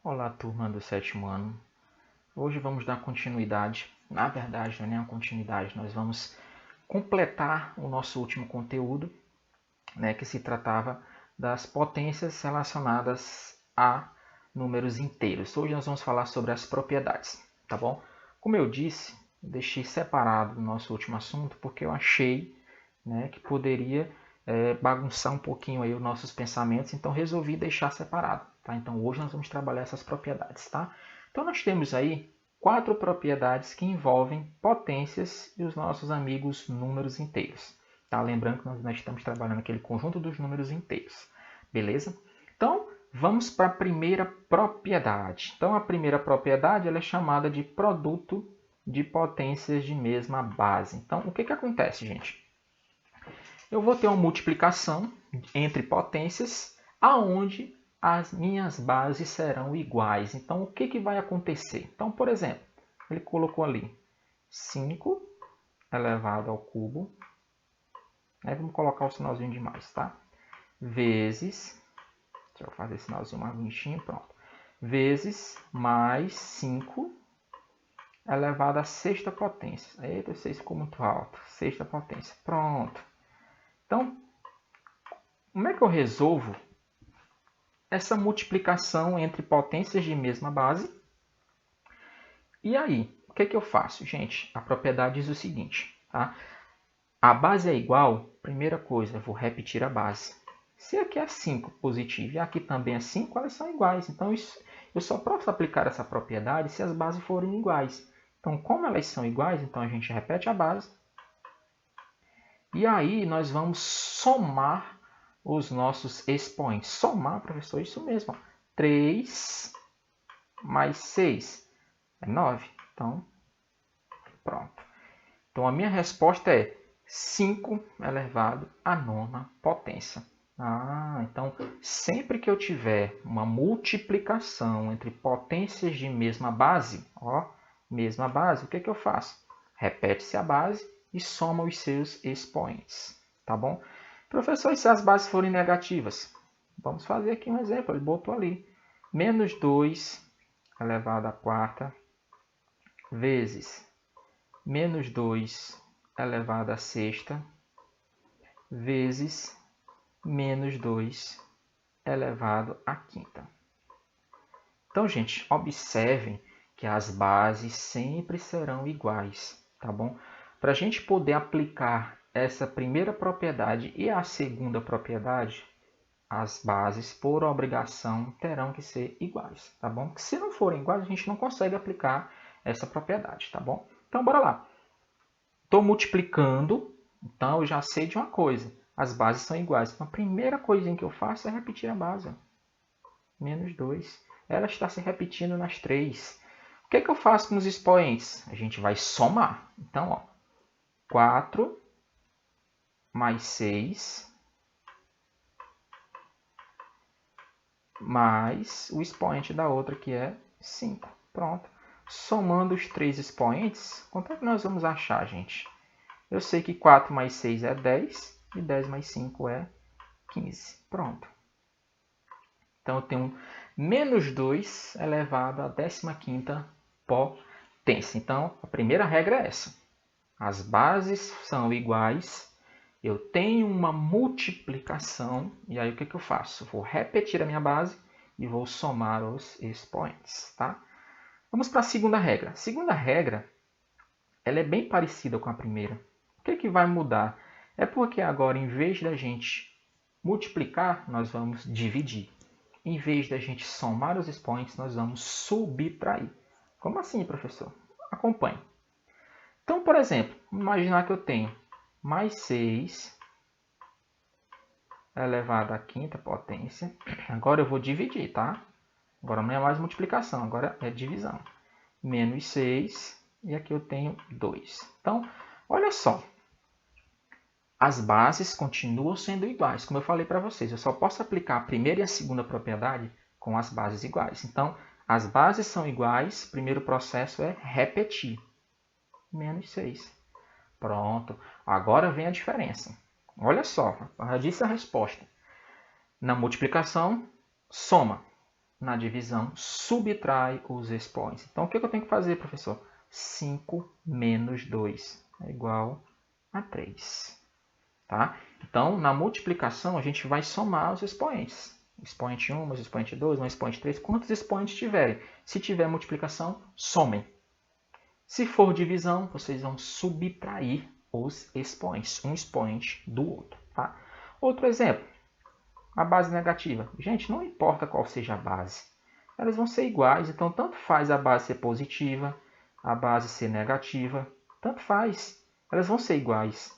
Olá, turma do sétimo ano. Hoje vamos dar continuidade. Na verdade, não é nem uma continuidade, nós vamos completar o nosso último conteúdo, que se tratava das potências relacionadas a números inteiros. Hoje nós vamos falar sobre as propriedades, tá bom? Como eu disse, deixei separado o nosso último assunto porque eu achei que poderia bagunçar um pouquinho aí os nossos pensamentos, então resolvi deixar separado. Tá? Então hoje nós vamos trabalhar essas propriedades. Tá? Então nós temos aí 4 propriedades que envolvem potências e os nossos amigos números inteiros. Tá? Lembrando que nós estamos trabalhando aquele conjunto dos números inteiros. Beleza? Então vamos para a primeira propriedade. Então a primeira propriedade ela é chamada de produto de potências de mesma base. Então o que acontece, gente? Eu vou ter uma multiplicação entre potências aonde as minhas bases serão iguais. Então, o que vai acontecer? Então, por exemplo, ele colocou ali 5 elevado ao cubo. Aí vamos colocar o sinalzinho de mais, tá? Vezes, deixa eu fazer sinalzinho mais bonitinho, pronto. Vezes mais 5 elevado à sexta potência. Eita, 6 ficou muito alto. Sexta potência, pronto. Então, como é que eu resolvo essa multiplicação entre potências de mesma base? E aí, o que eu faço? Gente, a propriedade diz o seguinte, tá? A base é igual, primeira coisa, eu vou repetir a base. Se aqui é 5 positivo e aqui também é 5, elas são iguais. Então, eu só posso aplicar essa propriedade se as bases forem iguais. Então, como elas são iguais, então a gente repete a base. E aí, nós vamos somar os nossos expoentes. Somar, professor, isso mesmo. 3 mais 6 é 9. Então, pronto. Então, a minha resposta é 5 elevado à nona potência. Então, sempre que eu tiver uma multiplicação entre potências de mesma base, mesma base, o que eu faço? Repete-se a base e soma os seus expoentes. Tá bom? Professor, e se as bases forem negativas? Vamos fazer aqui um exemplo. Ele botou ali. Menos 2 elevado à quarta vezes menos 2 elevado à sexta vezes menos 2 elevado à quinta. Então, gente, observem que as bases sempre serão iguais, tá bom? Para a gente poder aplicar essa primeira propriedade e a segunda propriedade, as bases, por obrigação, terão que ser iguais, tá bom? Porque se não forem iguais, a gente não consegue aplicar essa propriedade, tá bom? Então, bora lá. Estou multiplicando, então eu já sei de uma coisa. As bases são iguais. Então, a primeira coisinha que eu faço é repetir a base. Menos 2. Ela está se repetindo nas 3. O que eu faço com os expoentes? A gente vai somar. Então, 4 mais 6 mais o expoente da outra, que é 5. Pronto. Somando os 3 expoentes, quanto é que nós vamos achar, gente? Eu sei que 4 mais 6 é 10 e 10 mais 5 é 15. Pronto. Então, eu tenho menos 2 elevado à 15ª potência. Então, a primeira regra é essa. As bases são iguais. Eu tenho uma multiplicação. E aí, o que eu faço? Vou repetir a minha base e vou somar os expoentes. Tá? Vamos para a segunda regra. A segunda regra ela é bem parecida com a primeira. O que vai mudar? É porque agora, em vez da gente multiplicar, nós vamos dividir. Em vez da gente somar os expoentes, nós vamos subtrair. Como assim, professor? Acompanhe. Então, por exemplo, vamos imaginar que eu tenho mais 6 elevado à quinta potência. Agora eu vou dividir, tá? Agora não é mais multiplicação, agora é divisão. Menos 6 e aqui eu tenho 2. Então, olha só. As bases continuam sendo iguais, como eu falei para vocês. Eu só posso aplicar a primeira e a segunda propriedade com as bases iguais. Então, as bases são iguais, o primeiro processo é repetir. Menos 6. Pronto. Agora vem a diferença. Olha só, eu já disse a resposta. Na multiplicação, soma. na divisão, subtrai os expoentes. Então, o que eu tenho que fazer, professor? 5 menos 2 é igual a 3. Tá? Então, na multiplicação, a gente vai somar os expoentes. Expoente 1, mais expoente 2, mais expoente 3, quantos expoentes tiverem. Se tiver multiplicação, somem. Se for divisão, vocês vão subtrair os expoentes, um expoente do outro. Tá? Outro exemplo, a base negativa. Gente, não importa qual seja a base, elas vão ser iguais, então tanto faz a base ser positiva, a base ser negativa, tanto faz, elas vão ser iguais.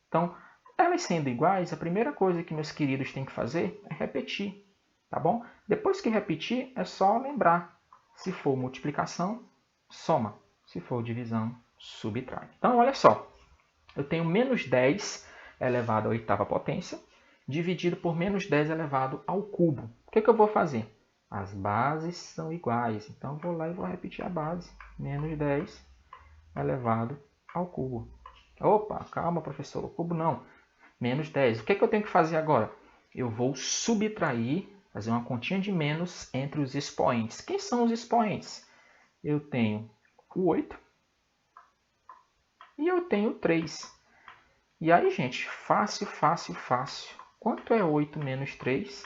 Então, elas sendo iguais, a primeira coisa que meus queridos têm que fazer é repetir, tá bom? Depois que repetir, é só lembrar. Se for multiplicação, soma. Se for divisão, subtrai. Então, olha só. Eu tenho menos 10 elevado à oitava potência, dividido por menos 10 elevado ao cubo. O que eu vou fazer? As bases são iguais. Então, eu vou lá e vou repetir a base. Menos 10 elevado ao cubo. Opa, calma, professor. O cubo não. Menos 10. O que eu tenho que fazer agora? Eu vou subtrair, fazer uma continha de menos entre os expoentes. Quem são os expoentes? Eu tenho o 8 e eu tenho o 3. E aí, gente, fácil, fácil, fácil. Quanto é 8 menos 3?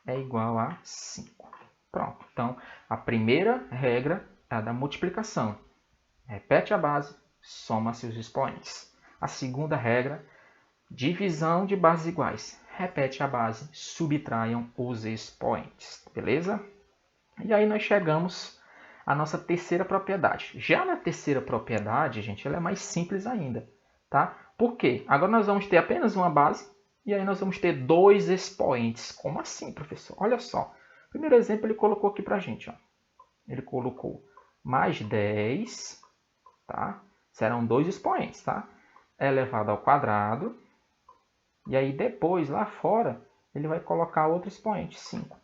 É igual a 5. Pronto. Então, a primeira regra é a da multiplicação. Repete a base, soma-se os expoentes. A segunda regra, divisão de bases iguais. Repete a base, subtraiam os expoentes. Beleza? E aí nós chegamos à nossa terceira propriedade. Já na terceira propriedade, gente, ela é mais simples ainda. Tá? Por quê? Agora nós vamos ter apenas uma base e aí nós vamos ter dois expoentes. Como assim, professor? Olha só. O primeiro exemplo ele colocou aqui para a gente. Ó. Ele colocou mais 10, tá? Serão dois expoentes, tá? Elevado ao quadrado. E aí depois, lá fora, ele vai colocar outro expoente, 5.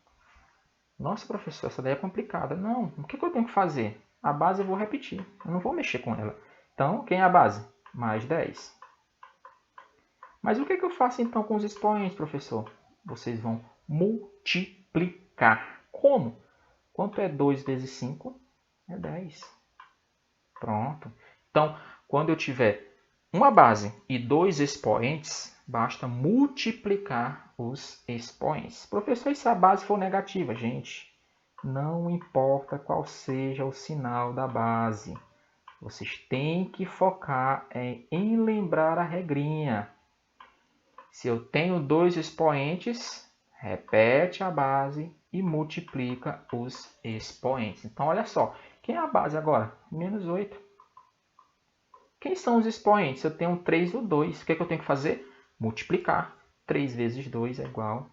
Nossa, professor, essa daí é complicada. Não, o que eu tenho que fazer? A base eu vou repetir, eu não vou mexer com ela. Então, quem é a base? Mais 10. Mas o que eu faço então com os expoentes, professor? Vocês vão multiplicar. Como? Quanto é 2 vezes 5? É 10. Pronto. Então, quando eu tiver uma base e dois expoentes, basta multiplicar os expoentes. Professor, e se a base for negativa? Gente, não importa qual seja o sinal da base. Vocês têm que focar em lembrar a regrinha. Se eu tenho dois expoentes, repete a base e multiplica os expoentes. Então, olha só. Quem é a base agora? Menos 8. Quem são os expoentes? Eu tenho 3 e o 2. O que eu tenho que fazer? Multiplicar. 3 vezes 2 é igual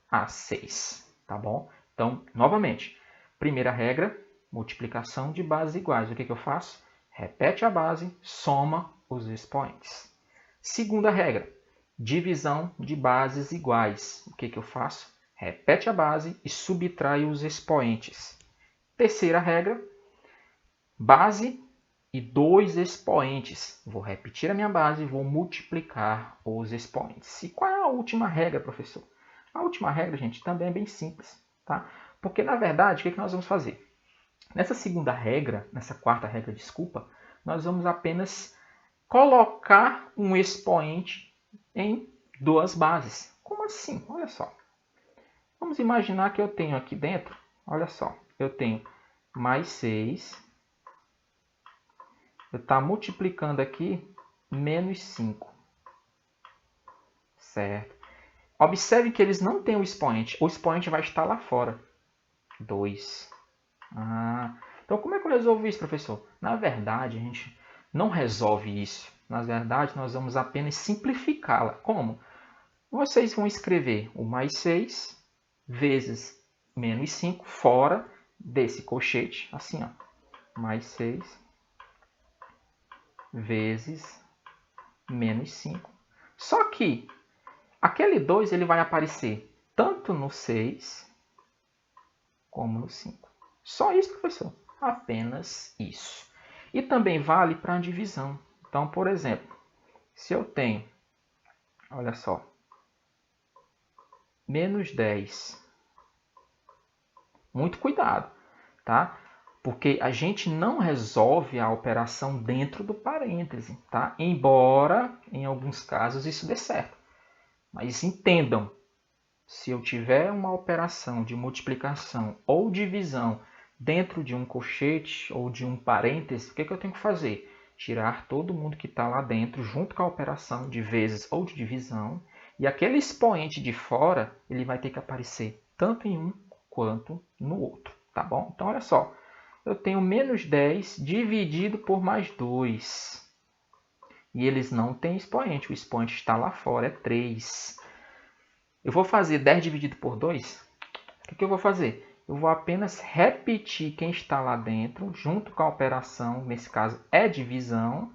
a 6. Tá bom? Então, novamente. Primeira regra, multiplicação de bases iguais. O que eu faço? Repete a base, soma os expoentes. Segunda regra, divisão de bases iguais. O que eu faço? Repete a base e subtrai os expoentes. Terceira regra, base e dois expoentes. Vou repetir a minha base e vou multiplicar os expoentes. E qual é a última regra, professor? A última regra, gente, também é bem simples. Tá? Porque, na verdade, o que nós vamos fazer? Nessa segunda regra, nessa quarta regra, desculpa, nós vamos apenas colocar um expoente em duas bases. Como assim? Olha só. Vamos imaginar que eu tenho aqui dentro, olha só, eu tenho mais 6, eu estou multiplicando aqui menos 5. Certo? Observe que eles não têm o expoente vai estar lá fora. 2. Então, como é que eu resolvo isso, professor? Na verdade, a gente não resolve isso. Na verdade, nós vamos apenas simplificá-la. Como? Vocês vão escrever o mais 6 vezes menos 5 fora desse colchete. Assim, ó. Mais 6 vezes menos 5. Só que aquele 2 ele vai aparecer tanto no 6 como no 5. Só isso, professor. Apenas isso. E também vale para a divisão. Então, por exemplo, se eu tenho, olha só, menos 10 Muito cuidado, tá? Porque a gente não resolve a operação dentro do parêntese, tá? Embora, em alguns casos, isso dê certo. Mas entendam, se eu tiver uma operação de multiplicação ou divisão dentro de um colchete ou de um parêntese, o que eu tenho que fazer? Tirar todo mundo que está lá dentro, junto com a operação de vezes ou de divisão, e aquele expoente de fora, ele vai ter que aparecer tanto em um quanto no outro, tá bom? Então, olha só, eu tenho menos 10 dividido por mais 2. E eles não têm expoente, o expoente está lá fora, é 3. Eu vou fazer 10 dividido por 2? O que eu vou fazer? Eu vou apenas repetir quem está lá dentro, junto com a operação, nesse caso é divisão.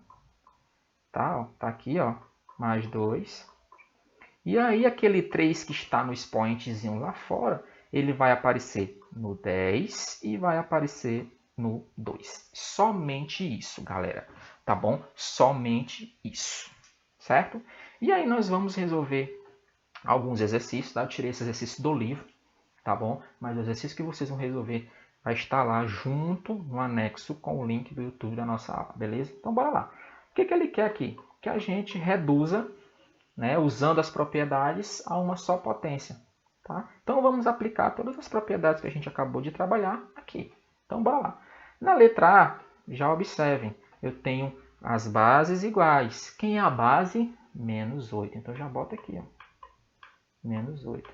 Tá, tá aqui, ó, mais 2. E aí aquele 3 que está no expoentezinho lá fora, ele vai aparecer no 10 e vai aparecer no 2. Somente isso, galera. Tá bom? Somente isso. Certo? E aí nós vamos resolver alguns exercícios, tá? Eu tirei esse exercício do livro, tá bom? Mas o exercício que vocês vão resolver vai estar lá junto no anexo com o link do YouTube da nossa aula, beleza? Então bora lá. O que ele quer aqui? Que a gente reduza, né, usando as propriedades a uma só potência. Tá? Então vamos aplicar todas as propriedades que a gente acabou de trabalhar aqui. Então bora lá. Na letra A, já observem, eu tenho as bases iguais. Quem é a base? Menos 8. Então já bota aqui, ó. Menos 8.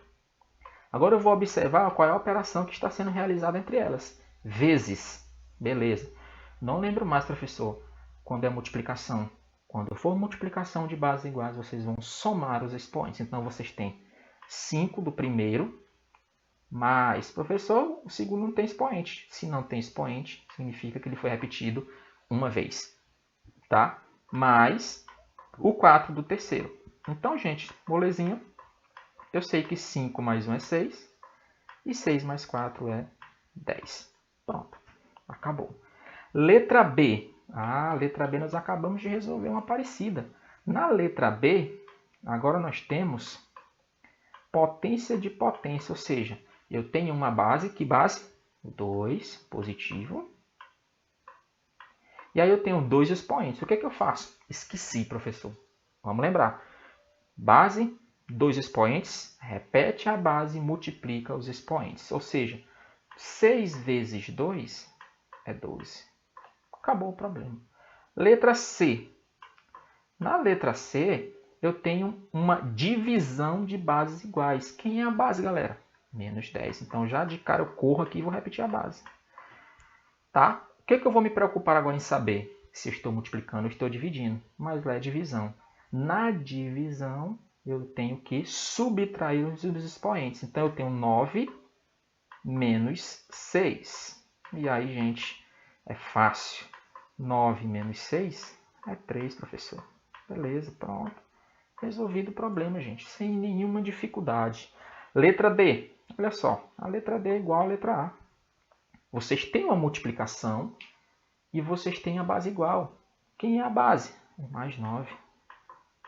Agora eu vou observar qual é a operação que está sendo realizada entre elas. Vezes. Beleza. Não lembro mais, professor, quando é multiplicação. Quando for multiplicação de bases iguais, vocês vão somar os expoentes. Então, vocês têm 5 do primeiro, mais, professor, o segundo não tem expoente. Se não tem expoente, significa que ele foi repetido uma vez. Tá? Mais o 4 do terceiro. Então, gente, molezinha, eu sei que 5 mais 1 é 6 e 6 mais 4 é 10. Pronto, acabou. Letra B. Letra B nós acabamos de resolver uma parecida. Na letra B, agora nós temos potência de potência, ou seja, eu tenho uma base, que base? 2, positivo. E aí eu tenho 2 expoentes. O que eu faço? Esqueci, professor. Vamos lembrar. Base, 2 expoentes, repete a base e multiplica os expoentes. Ou seja, 6 vezes 2 é 12. Acabou o problema. Letra C. Na letra C, eu tenho uma divisão de bases iguais. Quem é a base, galera? Menos 10. Então, já de cara eu corro aqui e vou repetir a base. Tá? O que eu vou me preocupar agora em saber? Se eu estou multiplicando ou estou dividindo. Mas lá é divisão. Na divisão, eu tenho que subtrair os expoentes. Então, eu tenho 9 menos 6. E aí, gente, é fácil. 9 menos 6 é 3, professor. Beleza, pronto. Resolvido o problema, gente, sem nenhuma dificuldade. Letra D. Olha só, a letra D é igual à letra A. Vocês têm uma multiplicação e vocês têm a base igual. Quem é a base? Mais 9.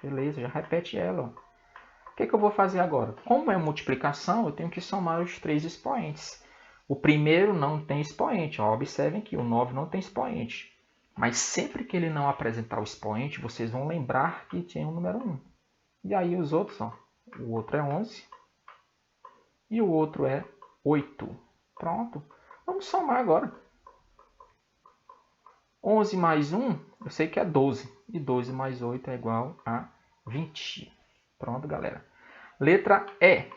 Beleza, já repete ela. O que eu vou fazer agora? Como é multiplicação, eu tenho que somar os 3 expoentes. O primeiro não tem expoente. Ó, observem que o 9 não tem expoente. Mas sempre que ele não apresentar o expoente, vocês vão lembrar que tinha o número 1. E aí os outros, ó, o outro é 11 e o outro é 8. Pronto. Vamos somar agora. 11 mais 1, eu sei que é 12. E 12 mais 8 é igual a 20. Pronto, galera. Letra E.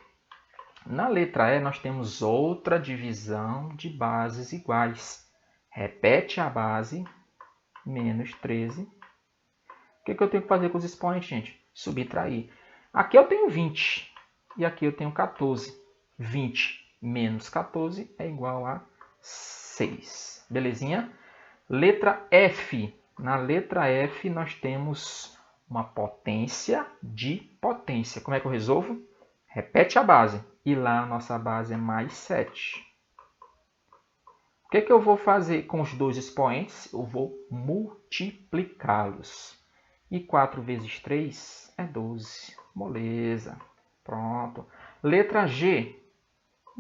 Na letra E, nós temos outra divisão de bases iguais. Repete a base, menos 13. O que eu tenho que fazer com os expoentes, gente? Subtrair. Aqui eu tenho 20 e aqui eu tenho 14. 20 menos 14 é igual a 6. Belezinha? Letra F. Na letra F, nós temos uma potência de potência. Como é que eu resolvo? Repete a base. E lá a nossa base é mais 7. O que eu vou fazer com os dois expoentes? Eu vou multiplicá-los. E 4 vezes 3 é 12. Moleza. Pronto. Letra G.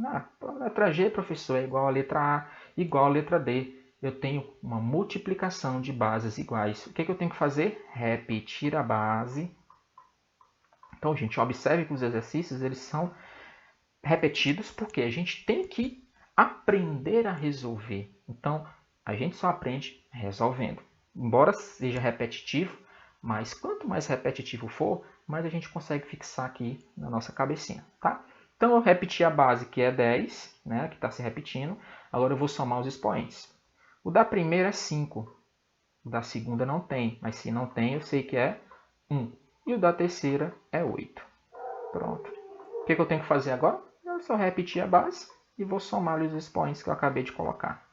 Ah, a letra G, professor, é igual a letra A, igual a letra D. Eu tenho uma multiplicação de bases iguais. O que eu tenho que fazer? Repetir a base. Então, gente, observe que os exercícios eles são repetidos porque a gente tem que aprender a resolver. Então, a gente só aprende resolvendo. Embora seja repetitivo, mas quanto mais repetitivo for, mais a gente consegue fixar aqui na nossa cabecinha, tá? Então, eu repeti a base, que é 10, né, que está se repetindo. Agora eu vou somar os expoentes. O da primeira é 5. O da segunda não tem, mas se não tem, eu sei que é 1. E o da terceira é 8. Pronto. O que eu tenho que fazer agora? Eu só repetir a base e vou somar os expoentes que eu acabei de colocar.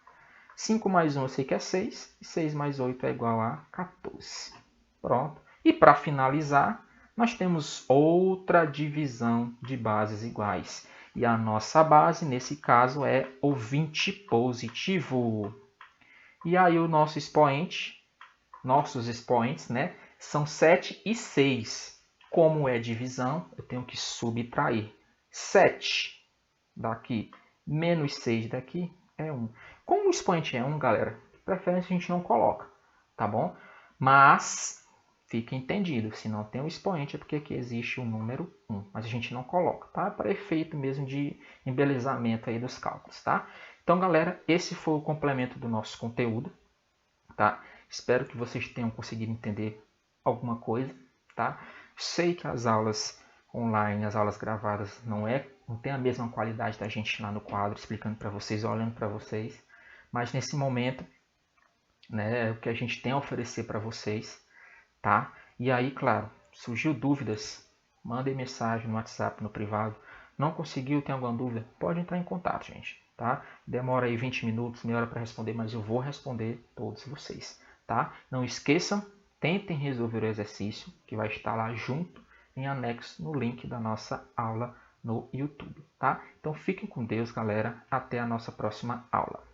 5 mais 1 eu sei que é 6, e 6 mais 8 é igual a 14. Pronto. E para finalizar, nós temos outra divisão de bases iguais. E a nossa base, nesse caso, é o 20 positivo. E aí o nosso expoente, nossos expoentes, né, são 7 e 6. Como é divisão, eu tenho que subtrair. 7 daqui menos 6 daqui é 1. Como o expoente é 1, galera, de preferência a gente não coloca, tá bom? Mas fica entendido, se não tem o expoente é porque aqui existe o número 1, mas a gente não coloca, tá? Para efeito mesmo de embelezamento aí dos cálculos, tá? Então, galera, esse foi o complemento do nosso conteúdo, tá? Espero que vocês tenham conseguido entender alguma coisa, tá? Sei que as aulas online, as aulas gravadas não tem a mesma qualidade da gente lá no quadro explicando para vocês, olhando para vocês, mas nesse momento, né, é o que a gente tem a oferecer para vocês, tá? E aí, claro, surgiu dúvidas, mandem mensagem no WhatsApp, no privado. Não conseguiu, tem alguma dúvida? Pode entrar em contato, gente, tá? Demora aí 20 minutos, meia hora para responder, mas eu vou responder todos vocês, tá? Não esqueçam, tentem resolver o exercício que vai estar lá junto em anexo no link da nossa aula no YouTube, tá? Então fiquem com Deus, galera. Até a nossa próxima aula.